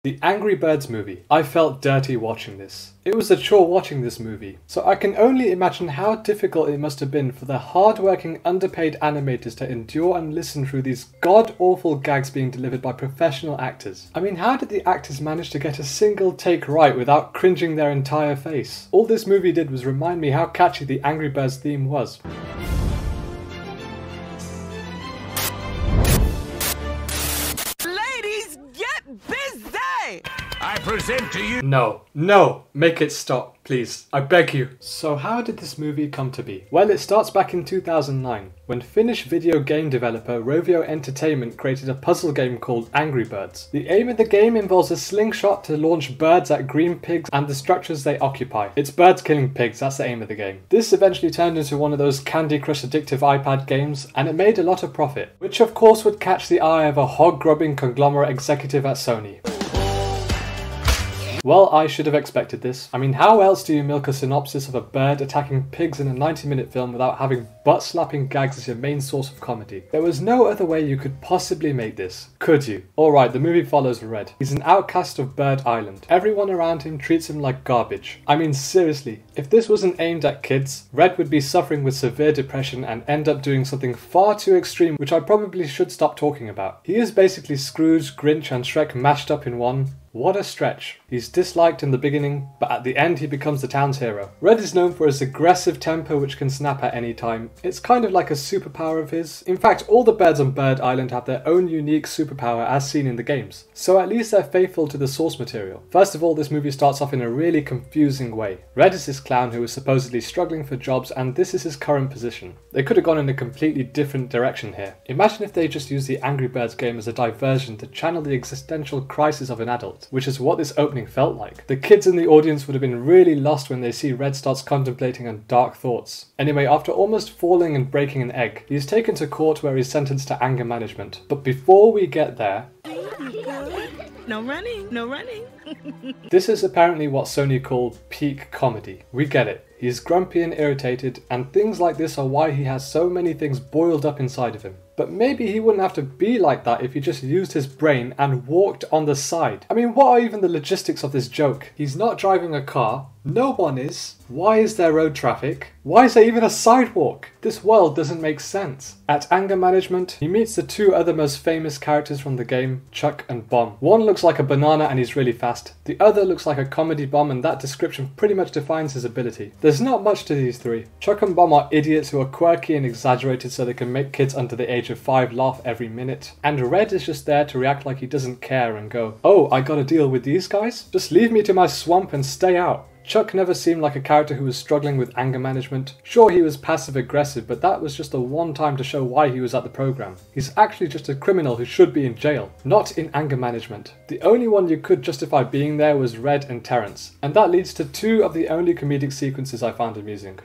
The Angry Birds movie. I felt dirty watching this. It was a chore watching this movie, so I can only imagine how difficult it must have been for the hard-working, underpaid animators to endure and listen through these god-awful gags being delivered by professional actors. I mean, how did the actors manage to get a single take right without cringing their entire face? All this movie did was remind me how catchy the Angry Birds theme was. I present to you... No, make it stop, please. I beg you. So how did this movie come to be? Well, it starts back in 2009, when Finnish video game developer Rovio Entertainment created a puzzle game called Angry Birds. The aim of the game involves a slingshot to launch birds at green pigs and the structures they occupy. It's birds killing pigs, that's the aim of the game. This eventually turned into one of those Candy Crush addictive iPad games, and it made a lot of profit, which of course would catch the eye of a hog-grubbing conglomerate executive at Sony. Well, I should have expected this. I mean, how else do you milk a synopsis of a bird attacking pigs in a 90-minute film without having butt-slapping gags as your main source of comedy? There was no other way you could possibly make this, could you? Alright, the movie follows Red. He's an outcast of Bird Island. Everyone around him treats him like garbage. I mean, seriously, if this wasn't aimed at kids, Red would be suffering with severe depression and end up doing something far too extreme, which I probably should stop talking about. He is basically Scrooge, Grinch and Shrek mashed up in one. What a stretch. He's disliked in the beginning, but at the end he becomes the town's hero. Red is known for his aggressive temper which can snap at any time. It's kind of like a superpower of his. In fact, all the birds on Bird Island have their own unique superpower as seen in the games. So at least they're faithful to the source material. First of all, this movie starts off in a really confusing way. Red is this clown who is supposedly struggling for jobs and this is his current position. They could have gone in a completely different direction here. Imagine if they just used the Angry Birds game as a diversion to channel the existential crisis of an adult, which is what this opening felt like. The kids in the audience would have been really lost when they see Red starts contemplating on dark thoughts. Anyway, after almost falling and breaking an egg, he is taken to court where he's sentenced to anger management. But before we get there... No running, no running. This is apparently what Sony called peak comedy. We get it. He's grumpy and irritated, and things like this are why he has so many things boiled up inside of him. But maybe he wouldn't have to be like that if he just used his brain and walked on the side. I mean, what are even the logistics of this joke? He's not driving a car. No one is. Why is there road traffic? Why is there even a sidewalk? This world doesn't make sense. At anger management, he meets the two other most famous characters from the game, Chuck and Bomb. One looks like a banana and he's really fast. The other looks like a comedy bomb and that description pretty much defines his ability. There's not much to these three. Chuck and Bomb are idiots who are quirky and exaggerated so they can make kids under the age of 5 laugh every minute. And Red is just there to react like he doesn't care and go, "Oh, I gotta deal with these guys? Just leave me to my swamp and stay out." Chuck never seemed like a character who was struggling with anger management. Sure, he was passive aggressive, but that was just a one time to show why he was at the program. He's actually just a criminal who should be in jail, not in anger management. The only one you could justify being there was Red and Terrence, and that leads to two of the only comedic sequences I found amusing.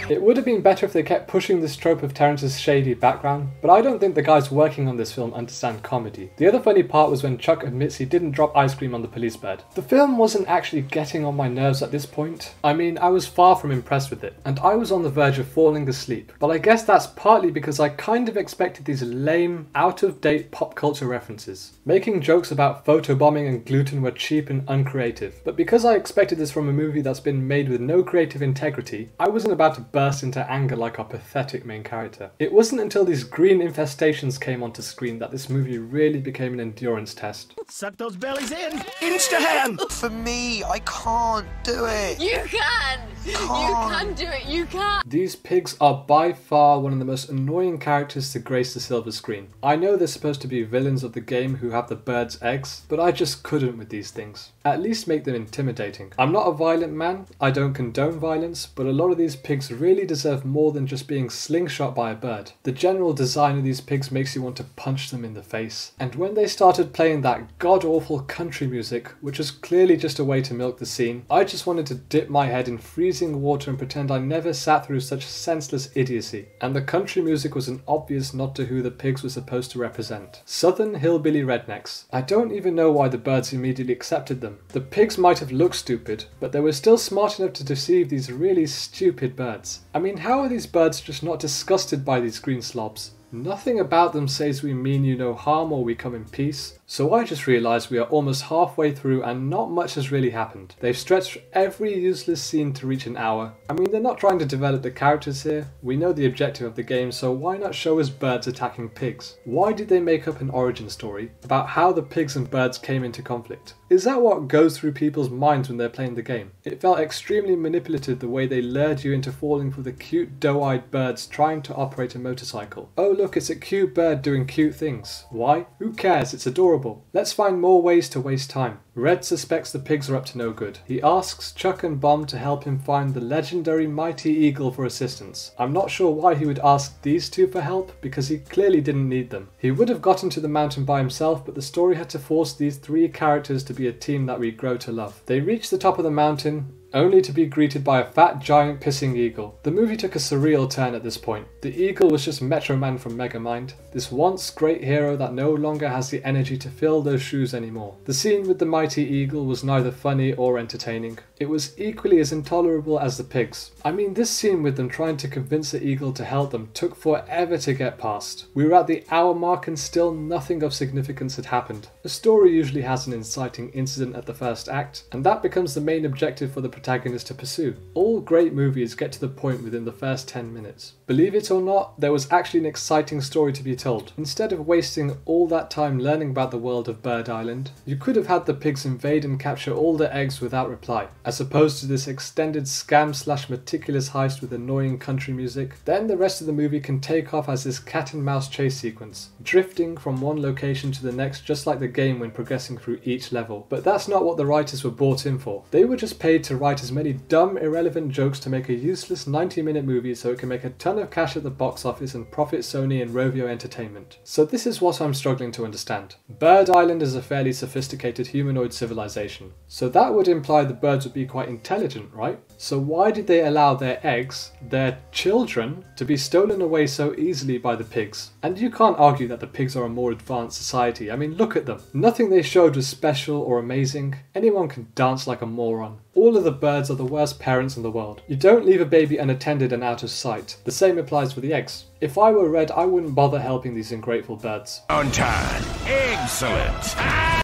It would have been better if they kept pushing this trope of Terrence's shady background, but I don't think the guys working on this film understand comedy. The other funny part was when Chuck admits he didn't drop ice cream on the police bed. The film wasn't actually getting on my nerves at this point. I mean, I was far from impressed with it, and I was on the verge of falling asleep. But I guess that's partly because I kind of expected these lame, out-of-date pop culture references. Making jokes about photobombing and gluten were cheap and uncreative. But because I expected this from a movie that's been made with no creative integrity, I wasn't about to burst into anger like our pathetic main character. It wasn't until these green infestations came onto screen that this movie really became an endurance test. Suck those bellies in! Insta-ham! For me, I can't do it! You can! You can do it, you can! These pigs are by far one of the most annoying characters to grace the silver screen. I know they're supposed to be villains of the game who have the birds' eggs, but I just couldn't with these things. At least make them intimidating. I'm not a violent man, I don't condone violence, but a lot of these pigs really deserve more than just being slingshot by a bird. The general design of these pigs makes you want to punch them in the face. And when they started playing that god-awful country music, which was clearly just a way to milk the scene, I just wanted to dip my head in freezing water and pretend I never sat through such senseless idiocy. And the country music was an obvious nod to who the pigs were supposed to represent. Southern hillbilly rednecks. I don't even know why the birds immediately accepted them. The pigs might have looked stupid, but they were still smart enough to deceive these really stupid birds. I mean, how are these birds just not disgusted by these green slobs? Nothing about them says we mean you no harm or we come in peace. So I just realised we are almost halfway through and not much has really happened. They've stretched every useless scene to reach an hour. I mean, they're not trying to develop the characters here. We know the objective of the game, so why not show us birds attacking pigs? Why did they make up an origin story about how the pigs and birds came into conflict? Is that what goes through people's minds when they're playing the game? It felt extremely manipulative the way they lured you into falling for the cute doe-eyed birds trying to operate a motorcycle. Oh look, it's a cute bird doing cute things. Why? Who cares? It's adorable. Let's find more ways to waste time. Red suspects the pigs are up to no good. He asks Chuck and Bomb to help him find the legendary Mighty Eagle for assistance. I'm not sure why he would ask these two for help, because he clearly didn't need them. He would have gotten to the mountain by himself, but the story had to force these three characters to be a team that we grow to love. They reach the top of the mountain, only to be greeted by a fat giant pissing eagle. The movie took a surreal turn at this point. The eagle was just Metro Man from Megamind, this once great hero that no longer has the energy to fill those shoes anymore. The scene with the mighty eagle was neither funny or entertaining. It was equally as intolerable as the pigs. I mean, this scene with them trying to convince the eagle to help them took forever to get past. We were at the hour mark and still nothing of significance had happened. A story usually has an inciting incident at the first act, and that becomes the main objective for the protagonist to pursue. All great movies get to the point within the first 10 minutes. Believe it or not, there was actually an exciting story to be told. Instead of wasting all that time learning about the world of Bird Island, you could have had the pigs invade and capture all the eggs without reply, as opposed to this extended scam/meticulous heist with annoying country music. Then the rest of the movie can take off as this cat and mouse chase sequence, drifting from one location to the next just like the game when progressing through each level. But that's not what the writers were brought in for. They were just paid to write as many dumb, irrelevant jokes to make a useless 90-minute movie so it can make a ton of cash at the box office and profit Sony and Rovio Entertainment. So this is what I'm struggling to understand. Bird Island is a fairly sophisticated humanoid civilization, so that would imply the birds would be quite intelligent, right? So why did they allow their eggs, their children, to be stolen away so easily by the pigs? And you can't argue that the pigs are a more advanced society. I mean, look at them. Nothing they showed was special or amazing. Anyone can dance like a moron. All of the birds are the worst parents in the world. You don't leave a baby unattended and out of sight. The same applies for the eggs. If I were Red, I wouldn't bother helping these ungrateful birds. On time. Excellent.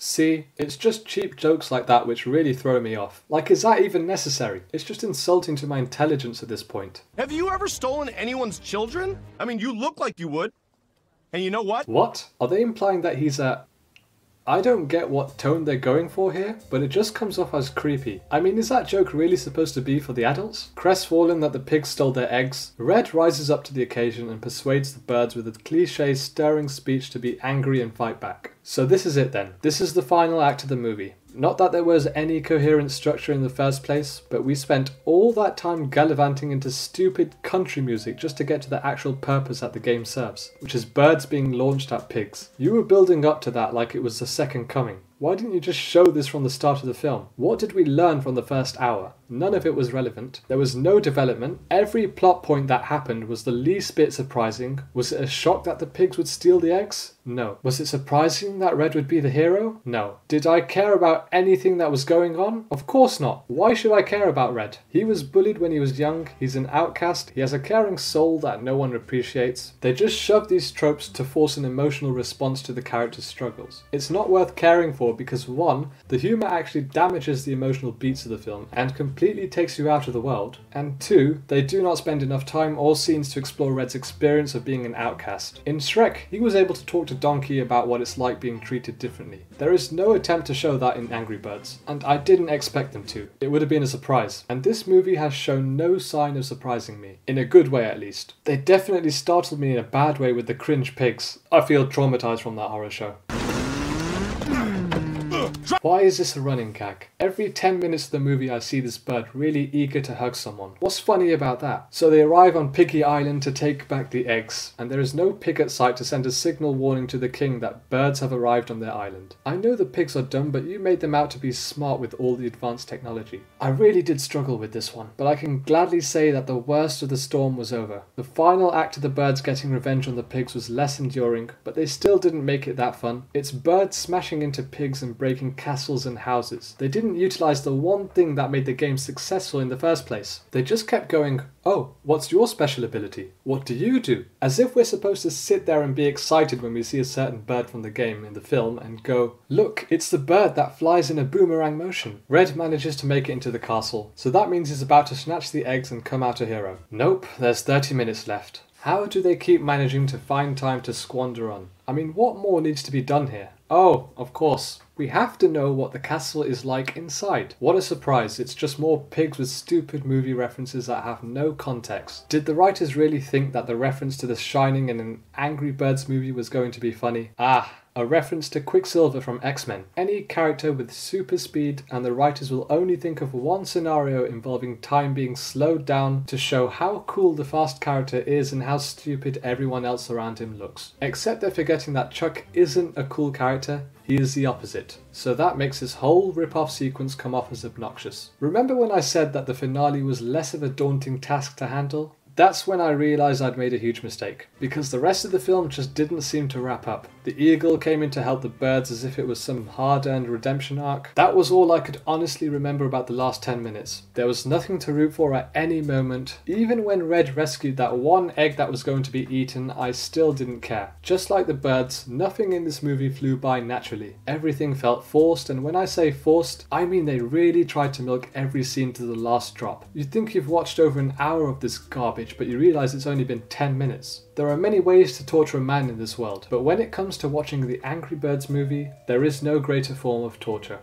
See, it's just cheap jokes like that which really throw me off. Like, is that even necessary? It's just insulting to my intelligence at this point. Have you ever stolen anyone's children? I mean, you look like you would. And you know what? What? Are they implying that he's a... I don't get what tone they're going for here, but it just comes off as creepy. I mean, is that joke really supposed to be for the adults? Crestfallen that the pigs stole their eggs, Red rises up to the occasion and persuades the birds with a cliché stirring speech to be angry and fight back. So this is it then. This is the final act of the movie. Not that there was any coherent structure in the first place, but we spent all that time gallivanting into stupid country music just to get to the actual purpose that the game serves, which is birds being launched at pigs. You were building up to that like it was the second coming. Why didn't you just show this from the start of the film? What did we learn from the first hour? None of it was relevant. There was no development. Every plot point that happened was the least bit surprising. Was it a shock that the pigs would steal the eggs? No. Was it surprising that Red would be the hero? No. Did I care about anything that was going on? Of course not. Why should I care about Red? He was bullied when he was young. He's an outcast. He has a caring soul that no one appreciates. They just shoved these tropes to force an emotional response to the character's struggles. It's not worth caring for because 1, the humour actually damages the emotional beats of the film and completely takes you out of the world, and 2, they do not spend enough time or scenes to explore Red's experience of being an outcast. In Shrek, he was able to talk to Donkey about what it's like being treated differently. There is no attempt to show that in Angry Birds, and I didn't expect them to. It would have been a surprise, and this movie has shown no sign of surprising me, in a good way at least. They definitely startled me in a bad way with the cringe pigs. I feel traumatized from that horror show. Why is this a running gag? Every 10 minutes of the movie I see this bird really eager to hug someone. What's funny about that? So they arrive on Piggy Island to take back the eggs, and there is no pig at sight to send a signal warning to the king that birds have arrived on their island. I know the pigs are dumb, but you made them out to be smart with all the advanced technology. I really did struggle with this one, but I can gladly say that the worst of the storm was over. The final act of the birds getting revenge on the pigs was less enduring, but they still didn't make it that fun. It's birds smashing into pigs and breaking cat castles and houses. They didn't utilize the one thing that made the game successful in the first place. They just kept going, "Oh, what's your special ability? What do you do?" As if we're supposed to sit there and be excited when we see a certain bird from the game in the film and go, "Look, it's the bird that flies in a boomerang motion." Red manages to make it into the castle, so that means he's about to snatch the eggs and come out a hero. Nope, there's 30 minutes left. How do they keep managing to find time to squander on? I mean, what more needs to be done here? Oh, of course. We have to know what the castle is like inside. What a surprise, it's just more pigs with stupid movie references that have no context. Did the writers really think that the reference to The Shining in an Angry Birds movie was going to be funny? A reference to Quicksilver from X-Men. Any character with super speed, and the writers will only think of one scenario involving time being slowed down to show how cool the fast character is and how stupid everyone else around him looks. Except they're forgetting that Chuck isn't a cool character, he is the opposite. So that makes this whole rip-off sequence come off as obnoxious. Remember when I said that the finale was less of a daunting task to handle? That's when I realised I'd made a huge mistake, because the rest of the film just didn't seem to wrap up. The eagle came in to help the birds as if it was some hard-earned redemption arc. That was all I could honestly remember about the last 10 minutes. There was nothing to root for at any moment. Even when Red rescued that one egg that was going to be eaten, I still didn't care. Just like the birds, nothing in this movie flew by naturally. Everything felt forced, and when I say forced, I mean they really tried to milk every scene to the last drop. You'd think you've watched over an hour of this garbage, but you realise it's only been 10 minutes. There are many ways to torture a man in this world, but when it comes to watching the Angry Birds movie, there is no greater form of torture.